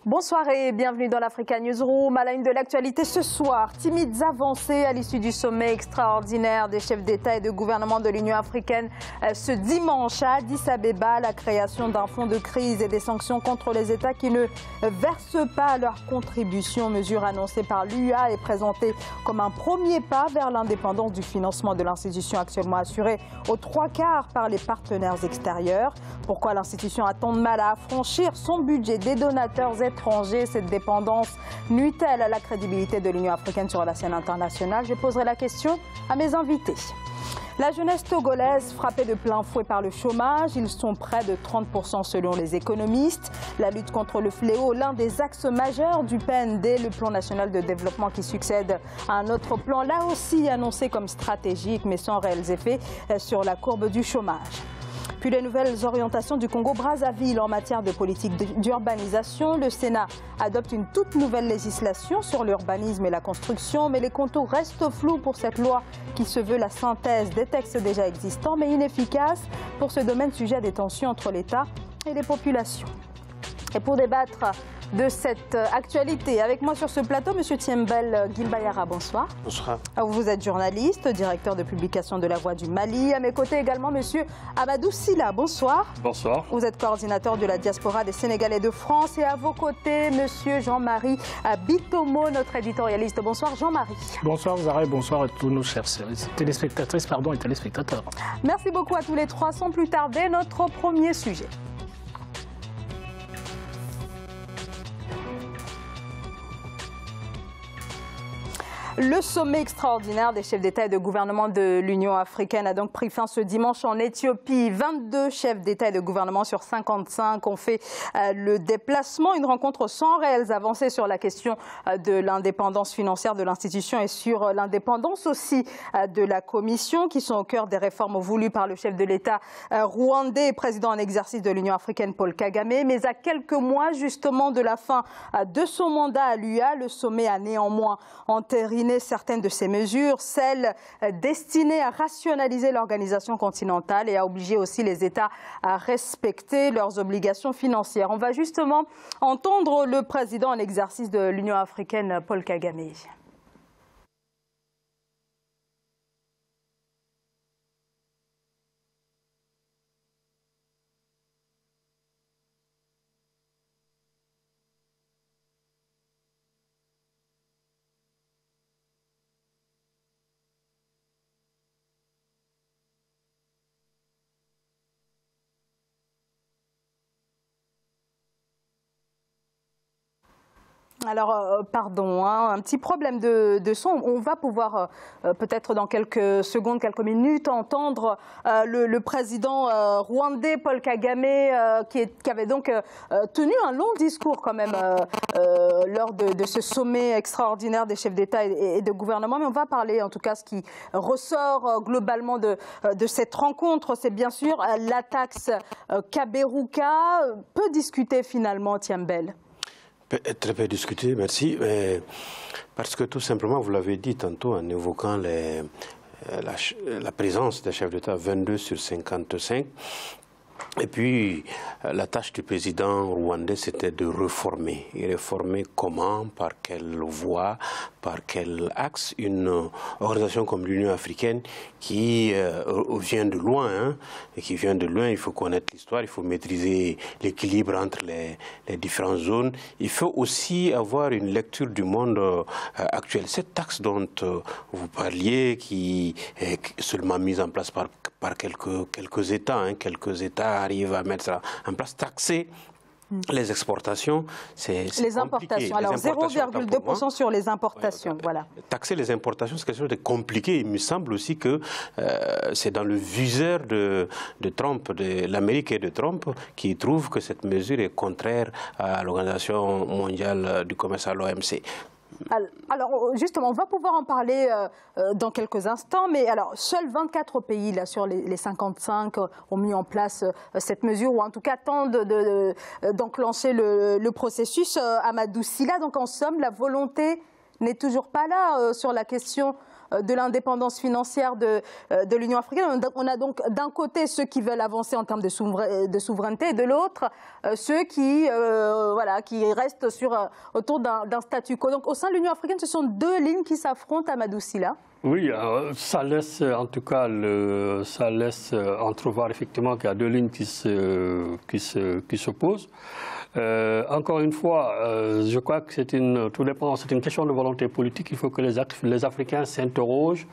Bonsoir et bienvenue dans l'Africa Newsroom. À la une de l'actualité ce soir, timides avancées à l'issue du sommet extraordinaire des chefs d'État et de gouvernement de l'Union africaine ce dimanche à Addis Abeba. La création d'un fonds de crise et des sanctions contre les États qui ne versent pas leur contribution. Mesure annoncée par l'UA et présentée comme un premier pas vers l'indépendance du financement de l'institution actuellement assurée aux 3/4 par les partenaires extérieurs. Pourquoi l'institution a tant de mal à affranchir son budget des donateurs étrangers? Cette dépendance nuit-elle à la crédibilité de l'Union africaine sur la scène internationale? Je poserai la question à mes invités. La jeunesse togolaise frappée de plein fouet par le chômage, ils sont près de 30% selon les économistes. La lutte contre le fléau, l'un des axes majeurs du PND, le plan national de développement qui succède à un autre plan, là aussi annoncé comme stratégique mais sans réels effets sur la courbe du chômage. Puis les nouvelles orientations du Congo-Brazzaville en matière de politique d'urbanisation. Le Sénat adopte une toute nouvelle législation sur l'urbanisme et la construction, mais les contours restent flous pour cette loi qui se veut la synthèse des textes déjà existants, mais inefficace pour ce domaine sujet à des tensions entre l'État et les populations. Et pour débattre de cette actualité, avec moi sur ce plateau, M. Thiembel Guimbayara, bonsoir. Bonsoir. Vous êtes journaliste, directeur de publication de La Voix du Mali. À mes côtés également, M. Amadou Sylla, bonsoir. Bonsoir. Vous êtes coordinateur de la diaspora des Sénégalais de France. Et à vos côtés, M. Jean-Marie Bitomo, notre éditorialiste. Bonsoir Jean-Marie. Bonsoir Zara et bonsoir à tous nos chers téléspectatrices et téléspectateurs. Merci beaucoup à tous les trois. Sans plus tarder, notre premier sujet. Le sommet extraordinaire des chefs d'État et de gouvernement de l'Union africaine a donc pris fin ce dimanche en Éthiopie. 22 chefs d'État et de gouvernement sur 55 ont fait le déplacement. Une rencontre sans réelles avancées sur la question de l'indépendance financière de l'institution et sur l'indépendance aussi de la Commission, qui sont au cœur des réformes voulues par le chef de l'État rwandais et président en exercice de l'Union africaine Paul Kagame. Mais à quelques mois justement de la fin de son mandat à l'UA, le sommet a néanmoins entériné certaines de ces mesures, celles destinées à rationaliser l'organisation continentale et à obliger aussi les États à respecter leurs obligations financières. On va justement entendre le président en exercice de l'Union africaine, Paul Kagame. Alors, pardon, un petit problème de son. On va pouvoir peut-être dans quelques secondes, quelques minutes, entendre le président rwandais Paul Kagame qui avait donc tenu un long discours quand même lors de ce sommet extraordinaire des chefs d'État et de gouvernement. Mais on va parler en tout cas ce qui ressort globalement de cette rencontre. C'est bien sûr la taxe Kaberuka. Peu discutée finalement, Thiembel. Très peu discuté, merci. Parce que tout simplement, vous l'avez dit tantôt en évoquant la présence des chefs d'État, 22 sur 55. Et puis, la tâche du président rwandais, c'était de réformer. Et réformer comment, par quelle voie, par quel axe? Une organisation comme l'Union africaine qui vient de loin, hein, et qui vient de loin, il faut connaître l'histoire, il faut maîtriser l'équilibre entre les différentes zones. Il faut aussi avoir une lecture du monde actuel. Cette taxe dont vous parliez, qui est seulement mise en place par quelques États, hein, quelques États arrivent à mettre ça en place, taxer les exportations, c'est les importations. Alors 0,2% sur les importations, voilà. Taxer les importations, c'est quelque chose de compliqué. Il me semble aussi que c'est dans le viseur de Trump, de l'Amérique et de Trump, qui trouve que cette mesure est contraire à l'Organisation mondiale du commerce, à l'OMC. Alors justement, on va pouvoir en parler dans quelques instants, mais alors seuls 24 pays là, sur les 55 ont mis en place cette mesure, ou en tout cas tentent d'enclencher le processus. Amadou Sylla, donc en somme, la volonté n'est toujours pas là sur la question de l'indépendance financière de l'Union africaine. On a donc d'un côté ceux qui veulent avancer en termes de souveraineté, et de l'autre ceux qui restent autour d'un statu quo. Donc au sein de l'Union africaine, ce sont deux lignes qui s'affrontent, Amadou Sylla. Oui, ça laisse en tout cas entrevoir effectivement qu'il y a deux lignes qui s'opposent. Encore une fois, je crois que c'est une question de volonté politique. Il faut que les Africains s'interrogent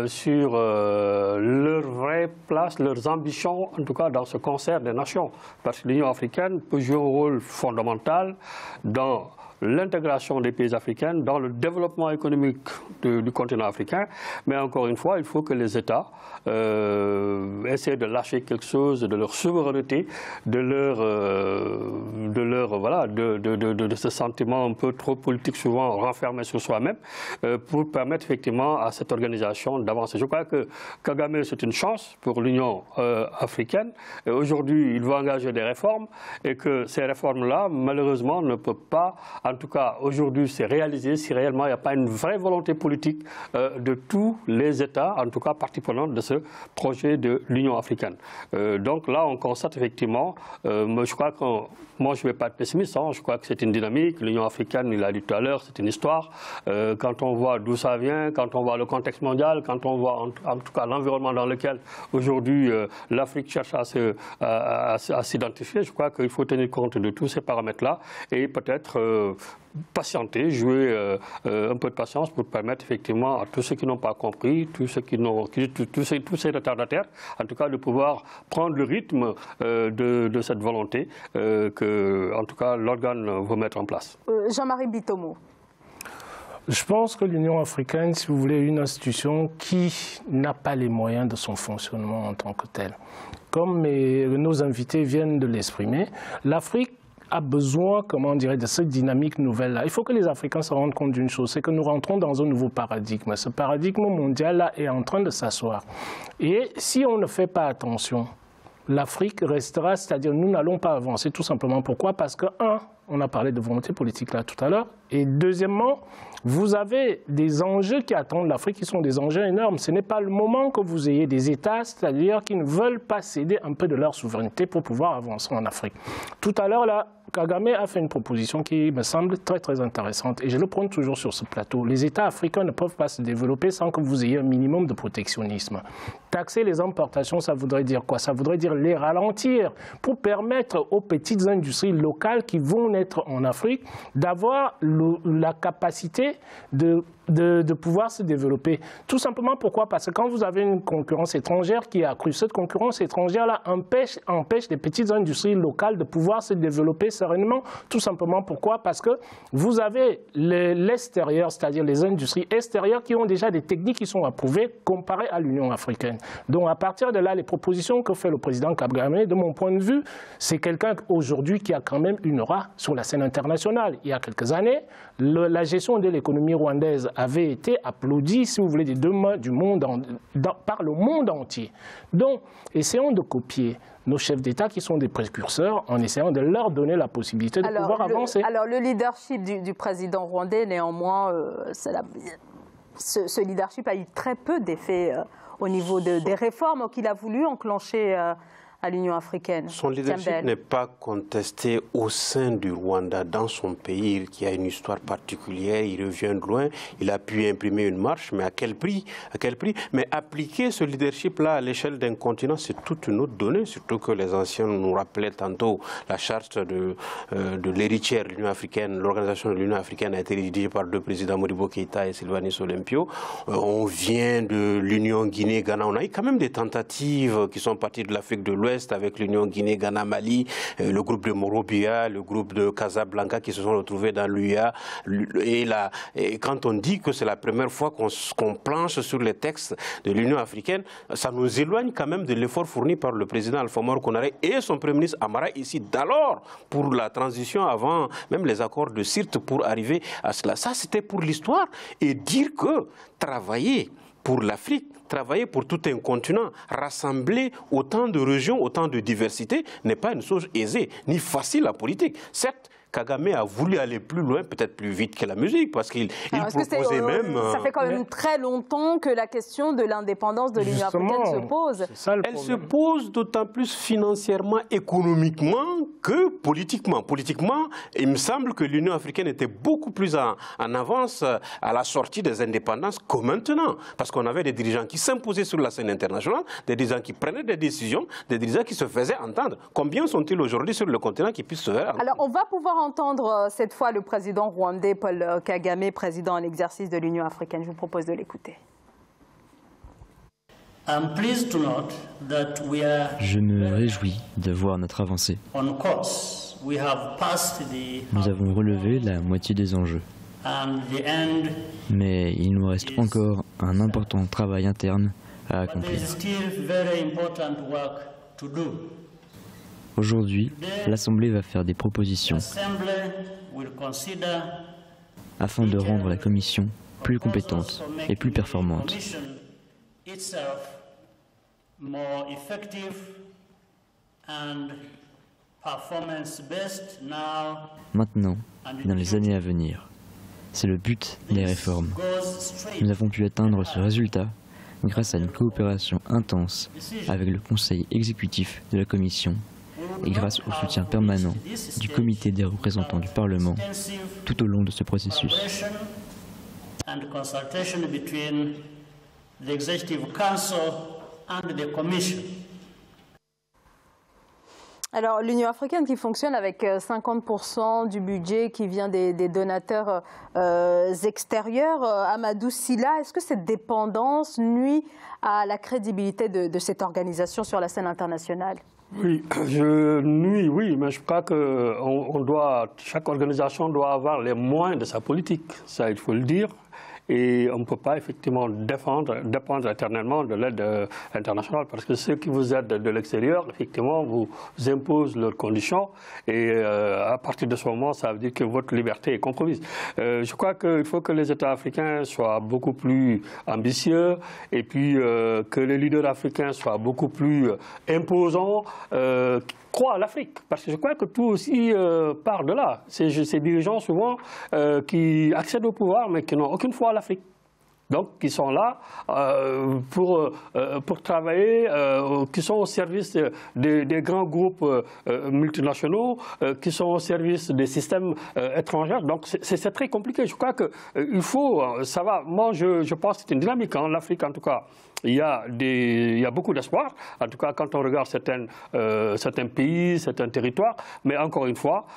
sur leur vraie place, leurs ambitions, en tout cas dans ce concert des nations. Parce que l'Union africaine peut jouer un rôle fondamental dans l'intégration des pays africains, dans le développement économique du continent africain. Mais encore une fois, il faut que les États essaient de lâcher quelque chose de leur souveraineté, de ce sentiment un peu trop politique, souvent renfermé sur soi-même, pour permettre effectivement à cette organisation d'avancer. Je crois que Kagame, c'est une chance pour l'Union africaine. Aujourd'hui, il va engager des réformes et que ces réformes-là, malheureusement, ne peuvent pas, en tout cas aujourd'hui, se réaliser si réellement il n'y a pas une vraie volonté politique de tous les États, en tout cas partie prenante de ce projet de l'Union africaine. Donc là, on constate effectivement, je crois que moi je ne vais pas être pessimiste, je crois que c'est une dynamique. L'Union africaine, il l'a dit tout à l'heure, c'est une histoire. Quand on voit d'où ça vient, quand on voit le contexte mondial, quand on voit en tout cas l'environnement dans lequel aujourd'hui l'Afrique cherche à s'identifier, je crois qu'il faut tenir compte de tous ces paramètres-là et peut-être patienter, jouer un peu de patience pour permettre effectivement à tous ceux qui n'ont pas compris, tous ces retardataires, en tout cas de pouvoir prendre le rythme de cette volonté que, en tout cas, l'organe veut mettre en place. Jean-Marie Bitomo. Je pense que l'Union africaine, si vous voulez, est une institution qui n'a pas les moyens de son fonctionnement en tant que telle. Comme nos invités viennent de l'exprimer, l'Afrique a besoin, comment dirais, de cette dynamique nouvelle-là. Il faut que les Africains se rendent compte d'une chose, c'est que nous rentrons dans un nouveau paradigme. Ce paradigme mondial-là est en train de s'asseoir. Et si on ne fait pas attention, l'Afrique restera, c'est-à-dire nous n'allons pas avancer tout simplement. Pourquoi? Parce que, on a parlé de volonté politique là tout à l'heure, et deuxièmement, vous avez des enjeux qui attendent l'Afrique qui sont des enjeux énormes. Ce n'est pas le moment que vous ayez des États, c'est-à-dire qui ne veulent pas céder un peu de leur souveraineté pour pouvoir avancer en Afrique. Tout à l'heure, là, Kagame a fait une proposition qui me semble très très intéressante et je le prends toujours sur ce plateau. Les États africains ne peuvent pas se développer sans que vous ayez un minimum de protectionnisme. Taxer les importations, ça voudrait dire quoi? Ça voudrait dire les ralentir pour permettre aux petites industries locales qui vont naître en Afrique d'avoir la capacité de pouvoir se développer. Tout simplement pourquoi? Parce que quand vous avez une concurrence étrangère qui est accrue, cette concurrence étrangère-là empêche les petites industries locales de pouvoir se développer sereinement. Tout simplement pourquoi? Parce que vous avez l'extérieur, c'est-à-dire les industries extérieures qui ont déjà des techniques qui sont approuvées comparées à l'Union africaine. Donc à partir de là, les propositions que fait le président Kagame, de mon point de vue, c'est quelqu'un aujourd'hui qui a quand même une aura sur la scène internationale. Il y a quelques années, la gestion de l'économie rwandaise avait été applaudie, si vous voulez, des deux mains du monde par le monde entier. Donc, essayons de copier nos chefs d'État qui sont des précurseurs en essayant de leur donner la possibilité de pouvoir avancer. Alors, le leadership du président rwandais, néanmoins, ce leadership a eu très peu d'effet au niveau des réformes qu'il a voulu enclencher à l'Union africaine. Son leadership n'est pas contesté au sein du Rwanda, dans son pays, qui a une histoire particulière, il revient de loin, il a pu imprimer une marche, mais à quel prix? Mais appliquer ce leadership-là à l'échelle d'un continent, c'est toute une autre donnée, surtout que les anciens nous rappelaient tantôt la charte de l'héritière de l'Union africaine. L'organisation de l'Union africaine a été rédigée par deux présidents, Modibo Keïta et Sylvanus Olympio. On vient de l'Union Guinée-Ghana, on a eu quand même des tentatives qui sont parties de l'Afrique de l'Ouest, avec l'Union Guinée, Ghana, Mali, le groupe de Morobia, le groupe de Casablanca qui se sont retrouvés dans l'UA. Et quand on dit que c'est la première fois qu'on planche sur les textes de l'Union africaine, ça nous éloigne quand même de l'effort fourni par le président Alpha Oumar Konaré et son premier ministre Amara ici d'alors pour la transition avant même les accords de Sirte pour arriver à cela. Ça, c'était pour l'histoire. Et dire que travailler pour l'Afrique, travailler pour tout un continent, rassembler autant de régions, autant de diversité, n'est pas une chose aisée, ni facile en politique. Certes, Kagame a voulu aller plus loin, peut-être plus vite que la musique, parce qu'il proposait même... Ça fait quand même très longtemps que la question de l'indépendance de l'Union africaine se pose. Elle se pose d'autant plus financièrement, économiquement que politiquement. Politiquement, il me semble que l'Union africaine était beaucoup plus en avance à la sortie des indépendances que maintenant. Parce qu'on avait des dirigeants qui s'imposaient sur la scène internationale, des dirigeants qui prenaient des décisions, des dirigeants qui se faisaient entendre. Combien sont-ils aujourd'hui sur le continent qui puissent se faire entendre? Alors, on va pouvoir entendre cette fois le président rwandais Paul Kagame, président en exercice de l'Union africaine. Je vous propose de l'écouter. Je me réjouis de voir notre avancée. Nous avons relevé la moitié des enjeux. Mais il nous reste encore un important travail interne à accomplir. Aujourd'hui, l'Assemblée va faire des propositions afin de rendre la Commission plus compétente et plus performante. Maintenant, et dans les années à venir, c'est le but des réformes. Nous avons pu atteindre ce résultat grâce à une coopération intense avec le Conseil exécutif de la Commission et grâce au soutien permanent du Comité des représentants du Parlement tout au long de ce processus. Alors, l'Union africaine qui fonctionne avec 50% du budget qui vient des donateurs extérieurs, Amadou Sylla, est-ce que cette dépendance nuit à la crédibilité de cette organisation sur la scène internationale? Oui, oui, mais je crois que chaque organisation doit avoir les moyens de sa politique, ça il faut le dire. Et on ne peut pas effectivement dépendre éternellement de l'aide internationale parce que ceux qui vous aident de l'extérieur, effectivement, vous imposent leurs conditions et à partir de ce moment, ça veut dire que votre liberté est compromise. Je crois qu'il faut que les États africains soient beaucoup plus ambitieux et puis que les leaders africains soient beaucoup plus imposants, croient à l'Afrique, parce que je crois que tout aussi part de là. Ces dirigeants souvent qui accèdent au pouvoir mais qui n'ont aucune foi à l'Afrique. Donc, qui sont là pour travailler, qui sont au service des grands groupes multinationaux, qui sont au service des systèmes étrangers. Donc, c'est très compliqué. Je crois qu'il faut, ça va. Moi, je pense que c'est une dynamique. En Afrique, en tout cas, il y a beaucoup d'espoir. En tout cas, quand on regarde certains pays, certains territoires. Mais encore une fois,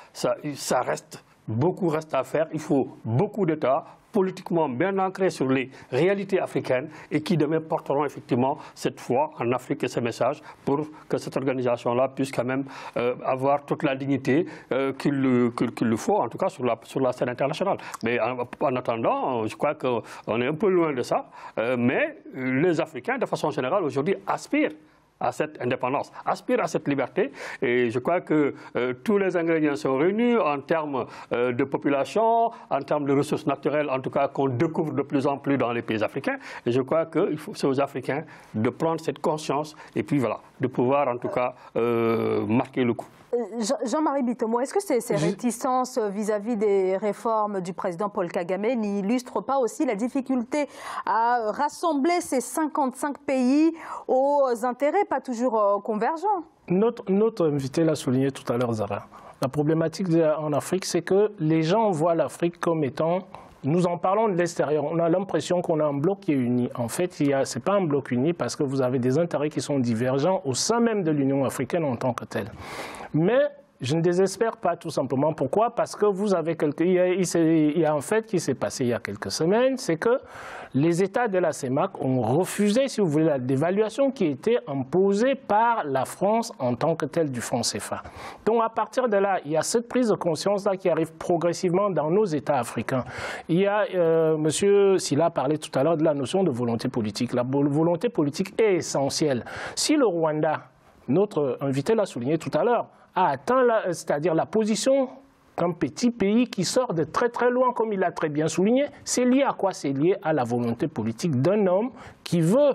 beaucoup reste à faire. Il faut beaucoup d'États politiquement bien ancrés sur les réalités africaines et qui demain porteront effectivement cette foi en Afrique et ces messages pour que cette organisation-là puisse quand même avoir toute la dignité qu'il le faut, en tout cas sur la scène internationale. Mais en attendant, je crois qu'on est un peu loin de ça, mais les Africains, de façon générale, aujourd'hui aspirent à cette indépendance, aspirent à cette liberté. Et je crois que tous les ingrédients sont réunis en termes de population, en termes de ressources naturelles, en tout cas qu'on découvre de plus en plus dans les pays africains. Et je crois que c'est aux Africains de prendre cette conscience et puis voilà, de pouvoir en tout cas marquer le coup. Jean-Marie Bitomo, est-ce que ces réticences vis-à-vis des réformes du président Paul Kagame n'illustrent pas aussi la difficulté à rassembler ces 55 pays aux intérêts pas toujours convergents? Notre invité l'a souligné tout à l'heure, Zara. La problématique en Afrique, c'est que les gens voient l'Afrique comme étant... Nous en parlons de l'extérieur. On a l'impression qu'on a un bloc qui est uni. En fait, ce n'est pas un bloc uni parce que vous avez des intérêts qui sont divergents au sein même de l'Union africaine en tant que telle. Mais je ne désespère pas tout simplement. Pourquoi? Parce que vous avez il y a un fait qui s'est passé il y a quelques semaines, c'est que les États de la CEMAC ont refusé, si vous voulez, la dévaluation qui était imposée par la France en tant que telle du franc CFA. Donc à partir de là, il y a cette prise de conscience-là qui arrive progressivement dans nos États africains. Il y a, M. Sylla parlait tout à l'heure de la notion de volonté politique. La volonté politique est essentielle. Si le Rwanda, notre invité l'a souligné tout à l'heure, a atteint, c'est-à-dire la position qu'un petit pays qui sort de très très loin, comme il l'a très bien souligné, c'est lié à quoi? C'est lié à la volonté politique d'un homme qui veut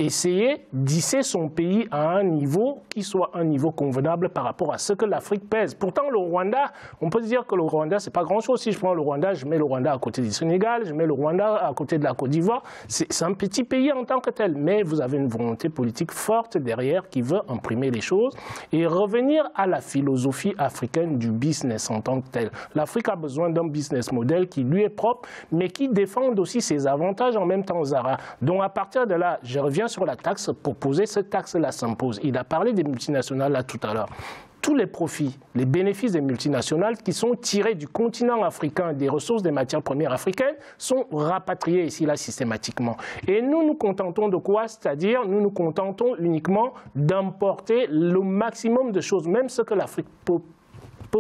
essayer d'hisser son pays à un niveau qui soit un niveau convenable par rapport à ce que l'Afrique pèse. Pourtant, le Rwanda, on peut dire que le Rwanda, c'est pas grand-chose. Si je prends le Rwanda, je mets le Rwanda à côté du Sénégal, je mets le Rwanda à côté de la Côte d'Ivoire. C'est un petit pays en tant que tel, mais vous avez une volonté politique forte derrière qui veut imprimer les choses et revenir à la philosophie africaine du business en tant que tel. L'Afrique a besoin d'un business model qui lui est propre, mais qui défende aussi ses avantages en même temps, Zara. Donc à partir de là, je reviens sur la taxe proposée, cette taxe-là s'impose. Il a parlé des multinationales là tout à l'heure. Tous les profits, les bénéfices des multinationales qui sont tirés du continent africain, des ressources des matières premières africaines, sont rapatriés ici, là, systématiquement. Et nous nous contentons de quoi? C'est-à-dire, nous nous contentons uniquement d'importer le maximum de choses, même ce que l'Afrique peut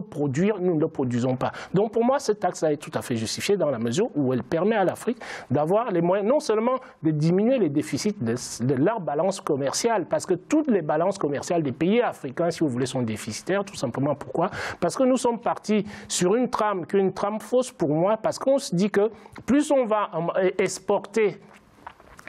produire, nous ne le produisons pas. Donc pour moi, cette taxe est tout à fait justifiée dans la mesure où elle permet à l'Afrique d'avoir les moyens, non seulement de diminuer les déficits de leur balance commerciale, parce que toutes les balances commerciales des pays africains, si vous voulez, sont déficitaires, tout simplement. Pourquoi? Parce que nous sommes partis sur une trame, fausse pour moi, parce qu'on se dit que plus on va exporter,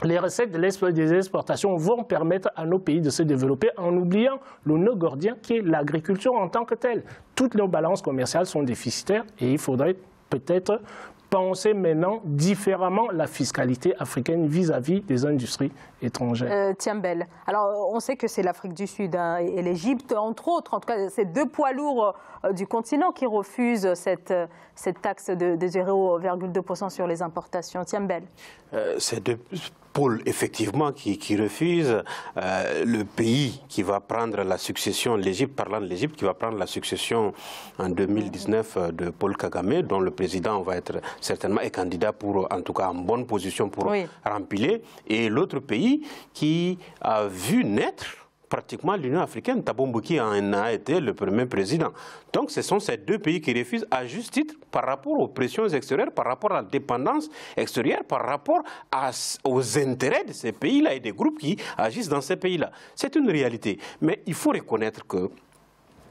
les recettes des exportations vont permettre à nos pays de se développer en oubliant le nœud gordien qui est l'agriculture en tant que telle. Toutes nos balances commerciales sont déficitaires et il faudrait peut-être penser maintenant différemment la fiscalité africaine vis-à-vis des industries étrangères. Tiambel, alors on sait que c'est l'Afrique du Sud et l'Égypte, entre autres, en tout cas c'est deux poids lourds du continent qui refusent cette taxe de 0,2% sur les importations. Tiambel. C'est deux pôles, effectivement, qui refusent. Le pays qui va prendre la succession, l'Égypte, parlant de l'Égypte, qui va prendre la succession en 2019 de Paul Kagame, dont le président va être certainement candidat pour, en tout cas, en bonne position pour remplir. Et l'autre pays qui a vu naître pratiquement l'Union africaine. Thabo Mbeki en a été le premier président. Donc ce sont ces deux pays qui refusent à juste titre par rapport aux pressions extérieures, par rapport à la dépendance extérieure, par rapport aux intérêts de ces pays-là et des groupes qui agissent dans ces pays-là. C'est une réalité. Mais il faut reconnaître que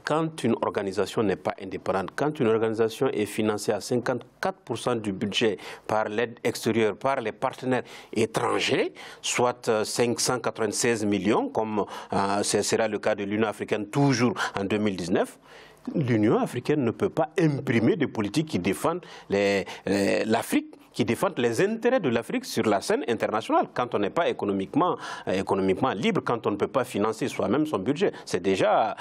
quand une organisation n'est pas indépendante, quand une organisation est financée à 54% du budget par l'aide extérieure, par les partenaires étrangers, soit 596 millions, comme ce sera le cas de l'Union africaine toujours en 2019, l'Union africaine ne peut pas imprimer des politiques qui défendent l'Afrique, qui défendent les intérêts de l'Afrique sur la scène internationale, quand on n'est pas économiquement libre, quand on ne peut pas financer soi-même son budget. C'est déjà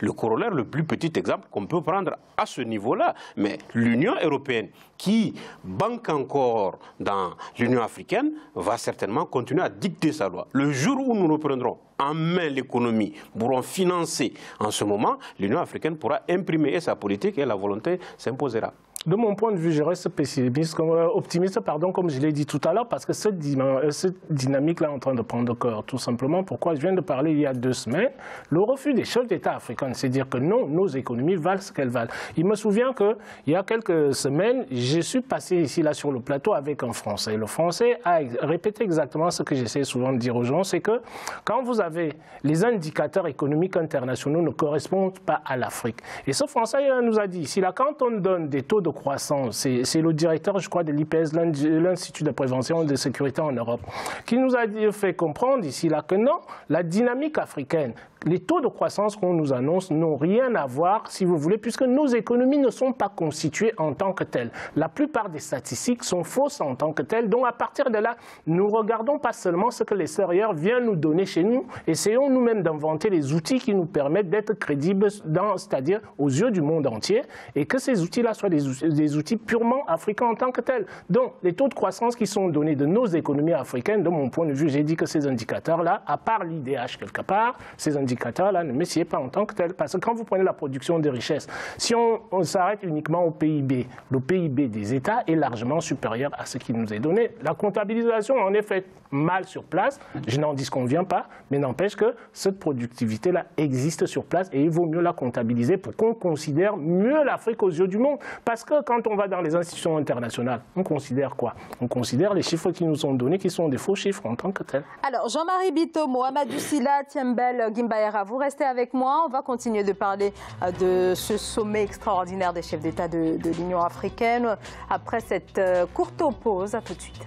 le corollaire, le plus petit exemple qu'on peut prendre à ce niveau-là. Mais l'Union européenne, qui banque encore dans l'Union africaine, va certainement continuer à dicter sa loi. Le jour où nous reprendrons en main l'économie, pourront financer en ce moment, l'Union africaine pourra imprimer sa politique et la volonté s'imposera. De mon point de vue, je reste optimiste, comme je l'ai dit tout à l'heure, parce que cette dynamique-là est en train de prendre corps, tout simplement. Pourquoi je viens de parler il y a 2 semaines, le refus des chefs d'État africains, c'est dire que non, nos économies valent ce qu'elles valent. Il me souvient qu'il y a quelques semaines, je suis passé ici, là, sur le plateau avec un Français. Le Français a répété exactement ce que j'essaie souvent de dire aux gens, c'est que quand vous avez les indicateurs économiques internationaux ne correspondent pas à l'Afrique. Et ce Français nous a dit ici, là, quand on donne des taux de croissance, c'est le directeur, je crois, de l'IPS, l'Institut de prévention et de sécurité en Europe, qui nous a fait comprendre ici, là, que non, la dynamique africaine, les taux de croissance qu'on nous annonce n'ont rien à voir, si vous voulez, puisque nos économies ne sont pas constituées en tant que telles. La plupart des statistiques sont fausses en tant que telles. Donc, à partir de là, nous regardons pas seulement ce que l'extérieur vient nous donner chez nous, essayons nous-mêmes d'inventer les outils qui nous permettent d'être crédibles, c'est-à-dire aux yeux du monde entier, et que ces outils-là soient des outils purement africains en tant que tels. Donc, les taux de croissance qui sont donnés de nos économies africaines, de mon point de vue, j'ai dit que ces indicateurs-là, à part l'IDH quelque part, ces indicateurs-là ne messiez pas en tant que tels. Parce que quand vous prenez la production de richesses, si on s'arrête uniquement au PIB, le PIB des États est largement supérieur à ce qui nous est donné. La comptabilisation en est faite mal sur place, je n'en disconviens pas, mais n'empêche que cette productivité-là existe sur place et il vaut mieux la comptabiliser pour qu'on considère mieux l'Afrique aux yeux du monde. Parce que quand on va dans les institutions internationales, on considère quoi? On considère les chiffres qui nous sont donnés qui sont des faux chiffres en tant que tels. Alors, Jean-Marie Bito, Mohamedou Sylla, Tiembel Gimbayera, vous restez avec moi. On va continuer de parler de ce sommet extraordinaire des chefs d'État de l'Union africaine après cette courte pause. À tout de suite.